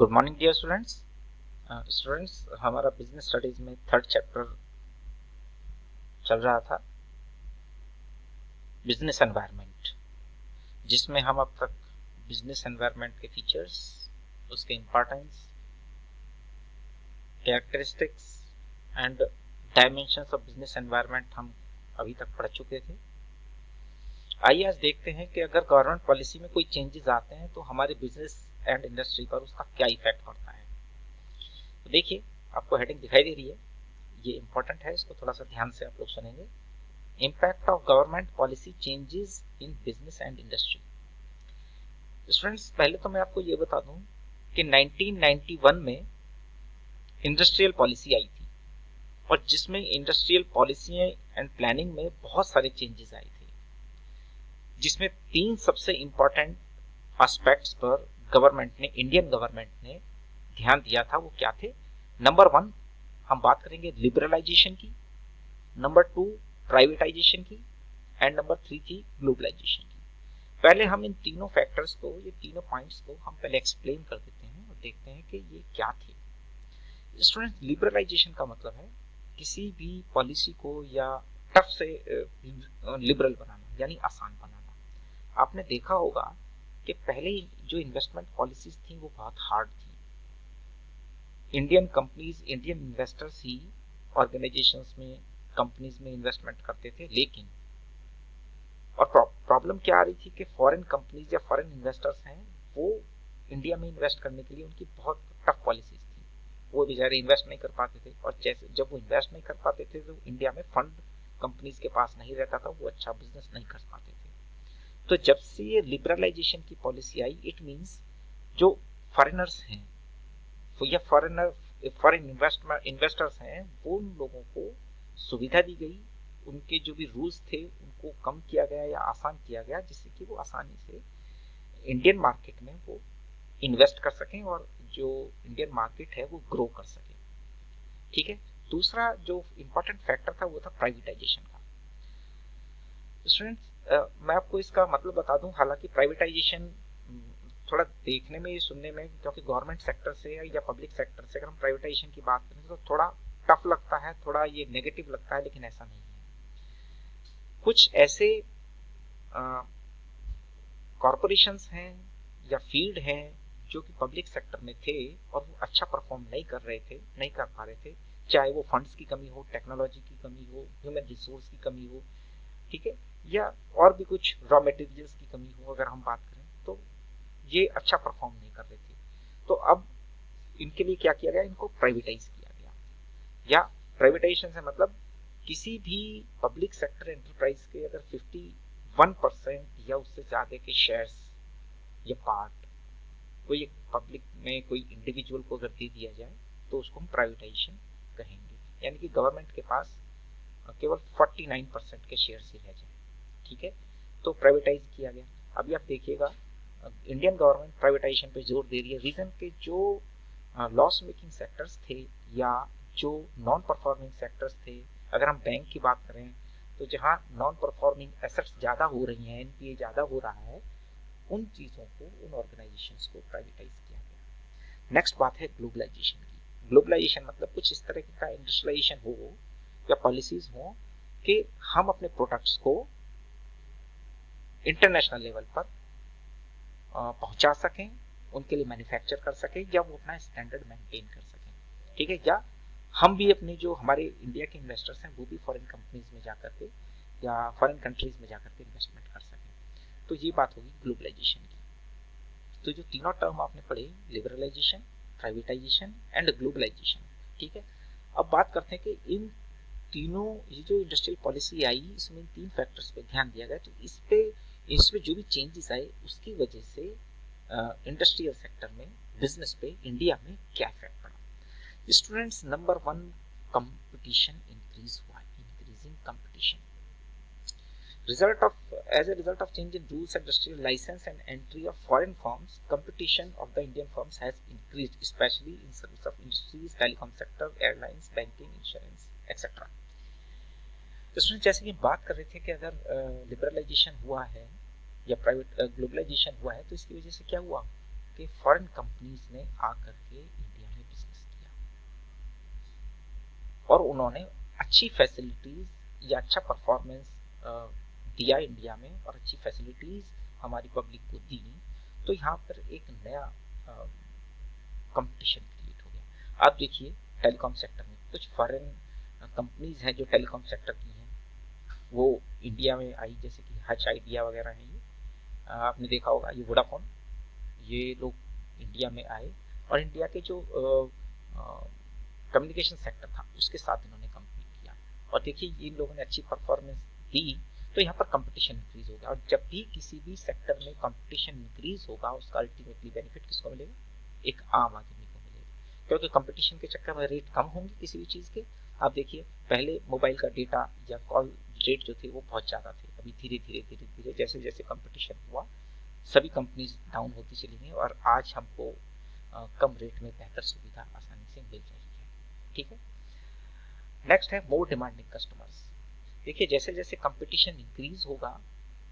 Good morning dear students हमारा business studies में third chapter चल रहा था, बिजनेस एनवायरनमेंट, जिसमें हम अब तक बिजनेस एनवायरनमेंट के फीचर्स, उसके importance, characteristics and dimensions of business environment हम अभी तक पढ़ चुके थे। आइए आज देखते हैं कि अगर गवर्नमेंट पॉलिसी में कोई चेंजेस आते हैं तो हमारे बिजनेस एंड इंडस्ट्री पर उसका क्या इफेक्ट पड़ता है। तो देखिए, आपको हेडिंग दिखाई दे रही है, ये इंपॉर्टेंट है, इसको थोड़ा सा ध्यान से आप लोग सुनेंगे। Impact of government policy changes in business and industry. Students, पहले तो मैं आपको ये बता दूं कि 1991 में इंडस्ट्रियल पॉलिसी आई थी और जिसमें इंडस्ट्रियल पॉलिसी एंड प्लानिंग में बहुत सारे चेंजेस आए थे, जिसमें तीन सबसे इंपॉर्टेंट एस्पेक्ट्स पर इंडियन गवर्नमेंट ने ध्यान दिया था। वो क्या थे? नंबर 1 हम बात करेंगे लिबरलाइजेशन की, नंबर 2 प्राइवेटाइजेशन की एंड नंबर 3 थी ग्लोबलाइजेशन की। पहले हम इन तीनों फैक्टर्स को, ये तीनों पॉइंट्स को हम पहले एक्सप्लेन कर देते हैं और देखते हैं कि ये क्या थे। स्टूडेंट, लिबरलाइजेशन का मतलब है किसी भी पॉलिसी को या टफ से लिबरल बनाना, यानी आसान बनाना। आपने देखा होगा कि पहले जो इन्वेस्टमेंट पॉलिसीज थी वो बहुत हार्ड थी। इंडियन कंपनीज, इंडियन इन्वेस्टर्स ही ऑर्गेनाइजेशंस में, कंपनीज में इन्वेस्टमेंट करते थे, लेकिन और प्रॉब्लम क्या आ रही थी कि फॉरेन कंपनीज या फॉरेन इन्वेस्टर्स हैं, वो इंडिया में इन्वेस्ट करने के लिए उनकी बहुत टफ पॉलिसीज थी। वो बेचारे इन्वेस्ट नहीं कर पाते थे, और जैसे जब वो इन्वेस्ट नहीं कर पाते थे तो इंडिया में फंड कंपनीज के पास नहीं रहता था, वो अच्छा बिजनेस नहीं कर पाते थे। तो जब से ये लिबरलाइजेशन की पॉलिसी आई, इट मीन्स जो फॉरेनर्स हैं या फॉरेन इन्वेस्टर्स हैं, वो उन लोगों को सुविधा दी गई, उनके जो भी रूल्स थे उनको कम किया गया या आसान किया गया, जिससे कि वो आसानी से इंडियन मार्केट में वो इन्वेस्ट कर सकें और जो इंडियन मार्केट है वो ग्रो कर सके। ठीक है। दूसरा जो इंपॉर्टेंट फैक्टर था वो था प्राइवेटाइजेशन का। स्टूडेंट्स, मैं आपको इसका मतलब बता दूं, हालांकि प्राइवेटाइजेशन थोड़ा देखने में, सुनने में, क्योंकि गवर्नमेंट सेक्टर से या पब्लिक सेक्टर से अगर हम प्राइवेटाइजेशन की बात करें तो थोड़ा टफ लगता है, थोड़ा ये नेगेटिव लगता है, लेकिन ऐसा नहीं है। कुछ ऐसे कॉरपोरेशंस हैं या फील्ड हैं जो कि पब्लिक सेक्टर में थे और वो अच्छा परफॉर्म नहीं कर रहे थे, नहीं कर पा रहे थे, चाहे वो फंड्स की कमी हो, टेक्नोलॉजी की कमी हो, ह्यूमन रिसोर्स की कमी हो, ठीक है, या और भी कुछ रॉ मटेरियल्स की कमी हो, अगर हम बात करें तो ये अच्छा परफॉर्म नहीं कर रहे थे। तो अब इनके लिए क्या किया गया? इनको प्राइवेटाइज किया गया। या प्राइवेटाइजेशन से मतलब किसी भी पब्लिक सेक्टर एंटरप्राइज के अगर 51% या उससे ज्यादा के शेयर्स या पार्ट कोई पब्लिक में कोई इंडिविजुअल को अगर दे दिया जाए तो उसको हम प्राइवेटाइजेशन कहेंगे। यानी कि गवर्नमेंट के पास केवल 49% के शेयर ही रह जाए। ठीक है, तो प्राइवेटाइज किया गया। अभी आप देखिएगा, इंडियन गवर्नमेंट प्राइवेटाइजेशन पे जोर दे रही है। रीजन के जो लॉस मेकिंग सेक्टर्स थे या जो नॉन परफॉर्मिंग सेक्टर्स थे, अगर हम बैंक की बात करें तो जहां नॉन परफॉर्मिंग एसेट्स ज्यादा हो रही हैं, एनपीए ज्यादा हो रहा है, उन चीजों को, उन ऑर्गेनाइजेशंस को प्राइवेटाइज किया गया। नेक्स्ट बात है ग्लोबलाइजेशन की। ग्लोबलाइजेशन मतलब कुछ इस तरह का इंडस्ट्रियलाइजेशन हो या पॉलिसीज हो कि हम अपने प्रोडक्ट्स को इंटरनेशनल लेवल पर पहुंचा सकें, उनके लिए मैन्युफैक्चर कर सकें, या वो अपना स्टैंडर्ड मेंटेन कर सकें। ठीक है, या हम भी अपने जो हमारे इंडिया के इन्वेस्टर्स हैं वो भी फॉरेन कंपनीज में जाकर के या फॉरेन कंट्रीज में जाकर के इन्वेस्टमेंट कर सकें। तो ये बात होगी ग्लोबलाइजेशन की। तो जो तीनों टर्म आपने पढ़े, लिबरलाइजेशन, प्राइवेटाइजेशन एंड ग्लोबलाइजेशन, ठीक है। अब बात करते हैं कि इन तीनों, ये जो इंडस्ट्रियल पॉलिसी आई, इसमें तीन फैक्टर्स पे ध्यान दिया गया। तो इसमें जो भी चेंजेस आए उसकी वजह से इंडस्ट्रियल सेक्टर में, बिजनेस पे, इंडिया में क्या इफेक्ट पड़ा। स्टूडेंट्स, नंबर 1, कंपटीशन इंक्रीज हुआ, increasing competition. As a result of change in rules, industrial license and entry of foreign firms, competition of the Indian firms has increased, especially in service of industries, telecom sector, airlines, banking, insurance, etc. इसमें जैसे कि बात कर रहे थे कि अगर liberalisation हुआ है या प्राइवेट ग्लोबलाइजेशन हुआ है तो इसकी वजह से क्या हुआ कि फॉरेन कंपनीज ने आकर के इंडिया में बिजनेस किया और उन्होंने अच्छी फैसिलिटीज या अच्छा परफॉर्मेंस दिया इंडिया में और अच्छी फैसिलिटीज हमारी पब्लिक को दी। तो यहाँ पर एक नया कंपटीशन क्रिएट हो गया। आप देखिए टेलीकॉम सेक्टर में कुछ फॉरेन कंपनीज हैं जो टेलीकॉम सेक्टर की हैं, वो इंडिया में आई, जैसे कि हच आइडिया वगैरह हैं। ये आपने देखा होगा, ये वोडाफोन, ये लोग इंडिया में आए और इंडिया के जो कम्युनिकेशन सेक्टर था उसके साथ इन्होंने कम्पीट किया और देखिए इन लोगों ने अच्छी परफॉर्मेंस दी। तो यहाँ पर कंपटीशन इंक्रीज हो गया और जब भी किसी भी सेक्टर में कंपटीशन इंक्रीज होगा उसका अल्टीमेटली बेनिफिट किसको मिलेगा? एक आम आदमी को मिलेगा, क्योंकि कंपटीशन के चक्कर में रेट कम होंगे किसी भी चीज़ के। आप देखिए पहले मोबाइल का डेटा या कॉल रेट जो थे वो बहुत ज़्यादा थे, अभी धीरे धीरे धीरे धीरे जैसे जैसे कंपटीशन हुआ सभी कंपनीज डाउन होती चली गई और आज हमको कम रेट में बेहतर सुविधा आसानी से मिल रही है। ठीक है, नेक्स्ट है मोर डिमांडिंग कस्टमर्स। देखिए जैसे जैसे कंपटीशन इंक्रीज होगा,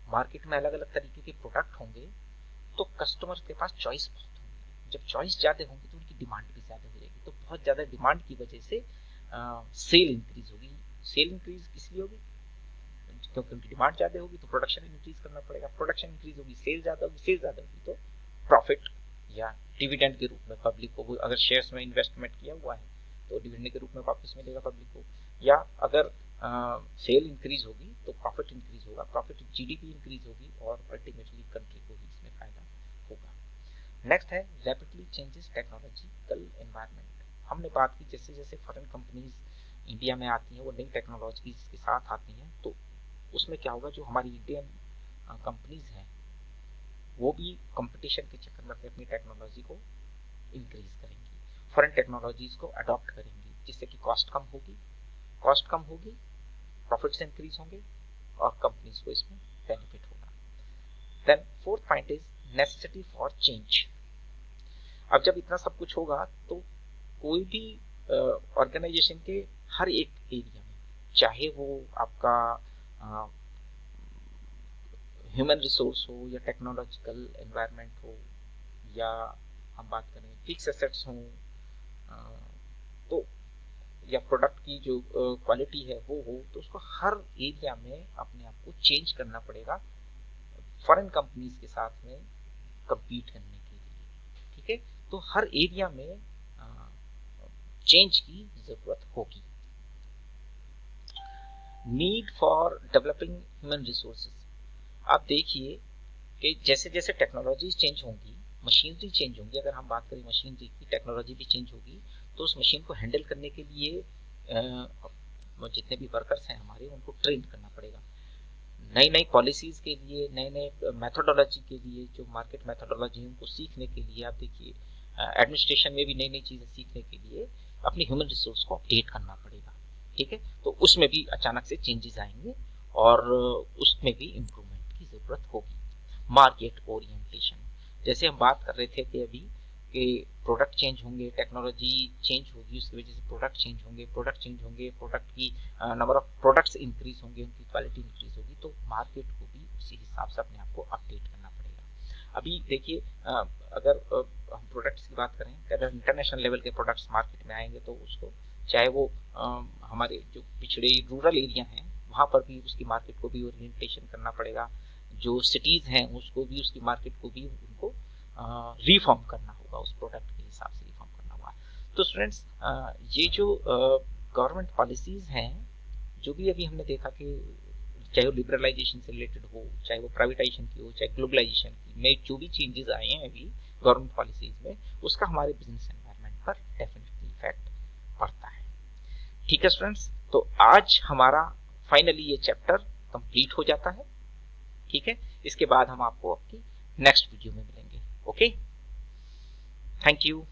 मार्केट में अलग अलग तरीके के प्रोडक्ट होंगे, तो कस्टमर्स के पास चॉइस बहुत होंगी। जब चॉइस ज़्यादा होंगी तो उनकी डिमांड भी ज़्यादा हो जाएगी, तो बहुत ज़्यादा डिमांड की वजह से सेल इंक्रीज होगी। सेल इंक्रीज इसलिए होगी क्योंकि उनकी डिमांड ज़्यादा होगी तो प्रोडक्शन इंक्रीज करना पड़ेगा, प्रोडक्शन इंक्रीज होगी, सेल ज़्यादा होगी, सेल ज़्यादा होगी तो प्रॉफिट या डिविडेंड के रूप में पब्लिक को, अगर शेयर्स में इन्वेस्टमेंट किया हुआ है तो डिविडेंड के रूप में वापस मिलेगा पब्लिक को, या अगर सेल इंक्रीज होगी तो प्रॉफिट इंक्रीज होगा, प्रॉफिट जीडीपी इंक्रीज होगी और अल्टीमेटली कंट्री को ही इसमें फायदा होगा। नेक्स्ट है रैपिडली चेंजेस टेक्नोलॉजिकल एनवायरनमेंट। हमने बात की जैसे जैसे फॉरेन कंपनीज इंडिया में आती हैं वो नई टेक्नोलॉजी के साथ आती हैं, तो उसमें क्या होगा, जो हमारी इंडियन कंपनीज हैं वो भी कंपटीशन के चक्कर में अपनी टेक्नोलॉजी को इंक्रीज करेंगी, फॉरेन टेक्नोलॉजीज को अडॉप्ट करेंगी, जिससे कि कॉस्ट कम होगी, प्रॉफिट्स इंक्रीज होंगे और कंपनीज को इसमें बेनिफिट होगा। Then fourth point is necessity for change. अब जब इतना सब कुछ होगा तो कोई भी ऑर्गेनाइजेशन के हर एक एरिया में, चाहे वो आपका ह्यूमन रिसोर्स हो या टेक्नोलॉजिकल एनवायरनमेंट हो या हम बात करें फिक्स एसेट्स हो, तो या प्रोडक्ट की जो क्वालिटी है वो हो, तो उसको हर एरिया में अपने आप को चेंज करना पड़ेगा फॉरेन कंपनीज के साथ में compete करने के लिए। ठीक है, तो हर एरिया में चेंज की जरूरत होगी। Need for developing human resources. आप देखिए कि जैसे जैसे टेक्नोलॉजी चेंज होंगी, मशीनरी चेंज होंगी, अगर हम बात करें मशीनरी की, टेक्नोलॉजी भी चेंज होगी, तो उस मशीन को हैंडल करने के लिए जितने भी वर्कर्स हैं हमारे, उनको ट्रेन करना पड़ेगा। नई नई पॉलिसीज के लिए, नए नए मेथोडोलॉजी के लिए, जो मार्केट मेथोडोलॉजी है उनको सीखने के लिए, आप देखिए एडमिनिस्ट्रेशन में भी नई नई चीज़ें सीखने के लिए अपने ह्यूमन रिसोर्स को अपडेट करना पड़ेगा। ठीक है, तो उसमें भी अचानक से चेंजेस आएंगे और उसमें भी इम्प्रूवमेंट की ज़रूरत होगी। मार्केट ओरिएंटेशन, जैसे हम बात कर रहे थे कि अभी कि प्रोडक्ट चेंज होंगे, टेक्नोलॉजी चेंज होगी, उसकी वजह से प्रोडक्ट चेंज होंगे, प्रोडक्ट की नंबर ऑफ प्रोडक्ट्स इंक्रीज होंगे, उनकी क्वालिटी इंक्रीज होगी, तो मार्केट को भी उसी हिसाब से अपने आप को अपडेट करना पड़ेगा। अभी देखिए अगर हम प्रोडक्ट्स की बात करें, अगर इंटरनेशनल लेवल के प्रोडक्ट्स मार्केट में आएंगे तो उसको, चाहे वो हमारे जो पिछड़े रूरल एरिया हैं वहाँ पर भी उसकी मार्केट को भी ओरिएंटेशन करना पड़ेगा, जो सिटीज़ हैं उसको भी, उसकी मार्केट को भी उनको रिफॉर्म करना होगा, उस प्रोडक्ट के हिसाब से रिफॉर्म करना होगा। तो स्टूडेंट्स ये जो गवर्नमेंट पॉलिसीज़ हैं, जो भी अभी हमने देखा कि चाहे वो लिबरलाइजेशन से रिलेटेड हो, चाहे वो प्राइवेटाइजेशन की हो, चाहे ग्लोबलाइजेशन की में जो भी चेंजेस आए हैं अभी गवर्नमेंट पॉलिसीज़ में, उसका हमारे बिजनेस एनवायरनमेंट पर डेफिनेटली इफेक्ट पड़ता है। ठीक है स्टूडेंट्स, तो आज हमारा फाइनली ये चैप्टर कंप्लीट हो जाता है। ठीक है, इसके बाद हम आपको आपकी नेक्स्ट वीडियो में मिलेंगे। Okay, thank you.